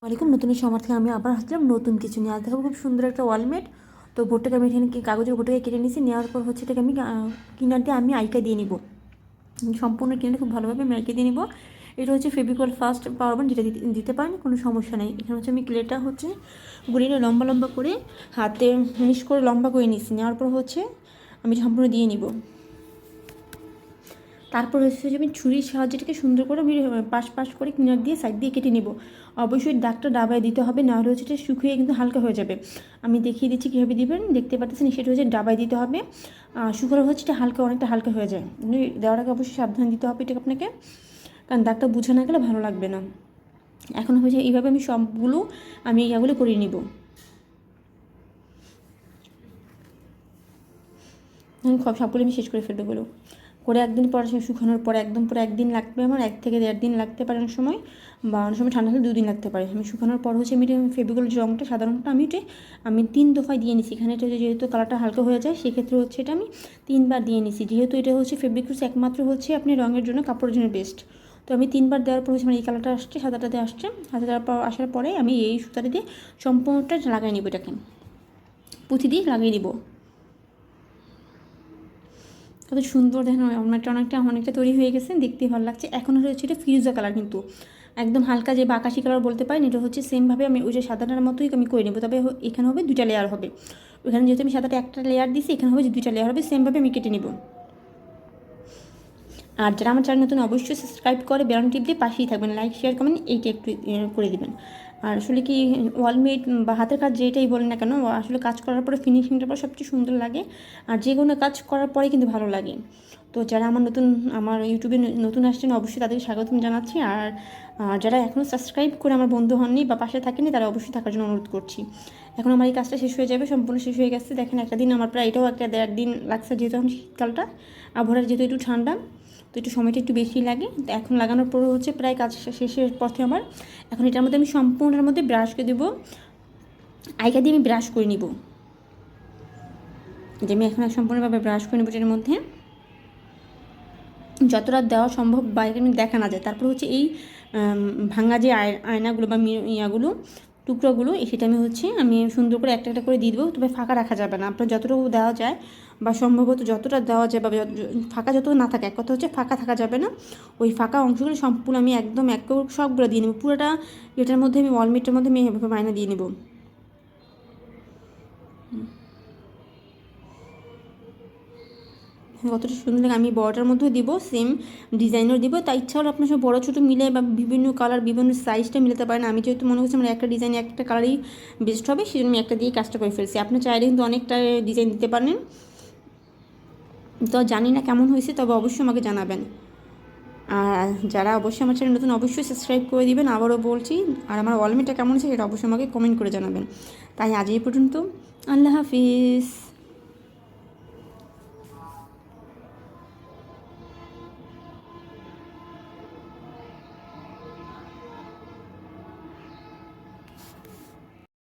ওয়ালাইকুম নতুন সমার থেকে আমি আবার আসলাম নতুন কিছু নিয়ে। আজ দেখাবো খুব সুন্দর একটা ওয়ালমেট। তো বোর্ডটাকে আমি এখানে কাগজের বোর্ডটাকে কেটে নিয়েছি, নেওয়ার পর হচ্ছে এটাকে আমি কিনার দিয়ে আমি আইকা দিয়ে নিব। সম্পূর্ণ কিনারটা খুব ভালোভাবে আমি আইকা দিয়ে নিব। এটা হচ্ছে ফেভিকল ফাস্ট পাওয়ার বন্ড, যেটা দিতে পারেন, কোনো সমস্যা নেই। এখানে হচ্ছে আমি ক্লেটা হচ্ছে গুলিয়ে লম্বা লম্বা করে হাতে মিক্স করে লম্বা করে নিচ্ছি। নেওয়ার পর হচ্ছে আমি সম্পূর্ণ দিয়ে নিব। তারপর হচ্ছে আমি ছুরির সাহায্যে এটাকে সুন্দর করে আমি পাশ করে কিনার দিয়ে সাইড দিয়ে কেটে নেব। অবশ্যই দাগটা ডাবায় দিতে হবে, না হলে হচ্ছে এটা শুকিয়ে কিন্তু হালকা হয়ে যাবে। আমি দেখিয়ে দিচ্ছি কীভাবে দিবেন, দেখতে পাচ্ছেন সেটা হচ্ছে ডাবায় দিতে হবে। শুকনো হচ্ছে এটা অনেকটা হালকা হয়ে যায়। দেওয়ার আগে অবশ্যই সাবধান দিতে হবে এটাকে আপনাকে, কারণ দাগটা বুঝে না গেলে ভালো লাগবে না। এখন হচ্ছে এইভাবে আমি সবগুলো ইয়াগুলো করে নিব। সবগুলো আমি শেষ করে ফেলবো বলো করে একদিন পর শুকানোর পর একদম পুরো একদিন লাগবে আমার, 1 থেকে 1.5 দিন লাগতে পারে অনেক সময়, বা অনেক সময় ঠান্ডা হলে 2 দিন লাগতে পারে। আমি শুকানোর পর হচ্ছে আমি ফেভিকল যে রঙটা সাধারণত আমি 3 দফায় দিয়ে নিছি। এখানে এটা যেহেতু কালারটা হালকা হয়ে যায়, সেক্ষেত্রে হচ্ছে এটা আমি 3 বার দিয়ে নিছি। যেহেতু এটা হচ্ছে ফেব্রিক্স একমাত্র হচ্ছে আপনি রঙের জন্য, কাপড়ের জন্য বেস্ট। তো আমি 3 বার দেওয়ার পর হচ্ছে আমার এই কালারটা আসছে, সাদাটাতে আসছে। সাদাটার পর আসার পরে আমি এই সুতাটা দিয়ে সম্পূর্ণটা লাগাই নিব, এটাকে পুঁথি দিয়ে লাগিয়ে দিব। কত সুন্দর দেখেন, অনেকটা তৈরি হয়ে গেছে, দেখতে ভালো লাগছে। এখন হচ্ছে এটা ফিরোজা কালার, কিন্তু একদম হালকা যে আকাশি কালার বলতে পারেন। এটা হচ্ছে সেমভাবে আমি ওই যে সাদাটার মতোই আমি করে নেবো, তবে এখানে হবে 2টা লেয়ার হবে। ওখানে যেহেতু আমি সাদাটা একটা লেয়ার দিছি, এখানে হবে যে 2টা লেয়ার হবে, সেমভাবে আমি কেটে নেব। আর যারা আমার চ্যানেল নতুন অবশ্যই সাবস্ক্রাইব করে বেল টিপ দিয়ে পাশেই থাকবেন, লাইক শেয়ার কমেন্ট এইটা একটু করে দিবেন। আর আসলে কি ওয়ালমেট বা হাতের কাজ যেটাই বলেন না কেন, আসলে কাজ করার পরে ফিনিশিংটার পর সবচেয়ে সুন্দর লাগে। আর যে কোনো কাজ করার পরে কিন্তু ভালো লাগে। তো যারা আমার ইউটিউবে নতুন আসছেন অবশ্যই তাদেরকে স্বাগতম জানাচ্ছি। আর যারা এখনও সাবস্ক্রাইব করে আমার বন্ধু হননি বা পাশে থাকেনি, তারা অবশ্যই থাকার জন্য অনুরোধ করছি। এখন আমার এই কাজটা শেষ হয়ে যাবে, সম্পূর্ণ শেষ হয়ে গেছে। দেখেন একটা দিন আমার প্রায় এটাও 1.5 দিন লাগছে, যেহেতু এখন শীতকালটা, আবহাওয়ার যেহেতু একটু ঠান্ডা, তো একটু সময়টা একটু বেশি লাগে। তো এখন লাগানোর পরে হচ্ছে প্রায় কাজ শেষের পথে আমার। এখন এটার মধ্যে আমি সম্পূর্ণের মধ্যে ব্রাশ করে দেবো, আইকা দিয়ে আমি ব্রাশ করে নিব। যে আমি এখন সম্পূর্ণভাবে ব্রাশ করে নেবো এটার মধ্যে, যতটা দেওয়া সম্ভব বাইরে আমি দেখা না যায়। তারপর হচ্ছে এই ভাঙা যে আয়নাগুলো বা ইয়াগুলো টুকরোগুলো, সেটা আমি সুন্দর করে একটা একটা করে দিয়ে দেবো। তবে ফাঁকা রাখা যাবে না, আপনার যতটুকু দেওয়া যায় বা সম্ভবত যতটা দেওয়া যায়, বা ফাঁকা যত না থাকে, এক কথা হচ্ছে ফাঁকা থাকা যাবে না। ওই ফাঁকা অংশগুলো সম্পূর্ণ আমি একদম সবগুলো দিয়ে নেবো। পুরোটা এটার মধ্যে আমি ওয়ালমেটের মধ্যে আমি এভাবে মাইনা দিয়ে নেবো। কতটা সুন্দর লাগে। আমি বড়টার মধ্যেও দিব, সেম ডিজাইনও দিব। তাই ইচ্ছা হলে আপনার সব বড়ো ছোটো মিলে বা বিভিন্ন কালার বিভিন্ন সাইজটা মিলাতে পারেন। আমি যেহেতু মনে করছি আমার একটা ডিজাইন একটা কালারই বেস্ট হবে, সেই জন্য আমি একটা দিয়ে কাজটা করে ফেলছি। আপনি চাইলে কিন্তু অনেকটা ডিজাইন দিতে পারেন। তো জানি না কেমন হয়েছে, তবে অবশ্যই আমাকে জানাবেন। আর যারা অবশ্যই আমার চ্যানেল নতুন অবশ্যই সাবস্ক্রাইব করে দিবেন, আবারও বলছি। আর আমার ওয়ালমেটটা কেমন হয়েছে সেটা অবশ্যই আমাকে কমেন্ট করে জানাবেন। তাই আজ এই পর্যন্ত, আল্লাহ হাফিজ।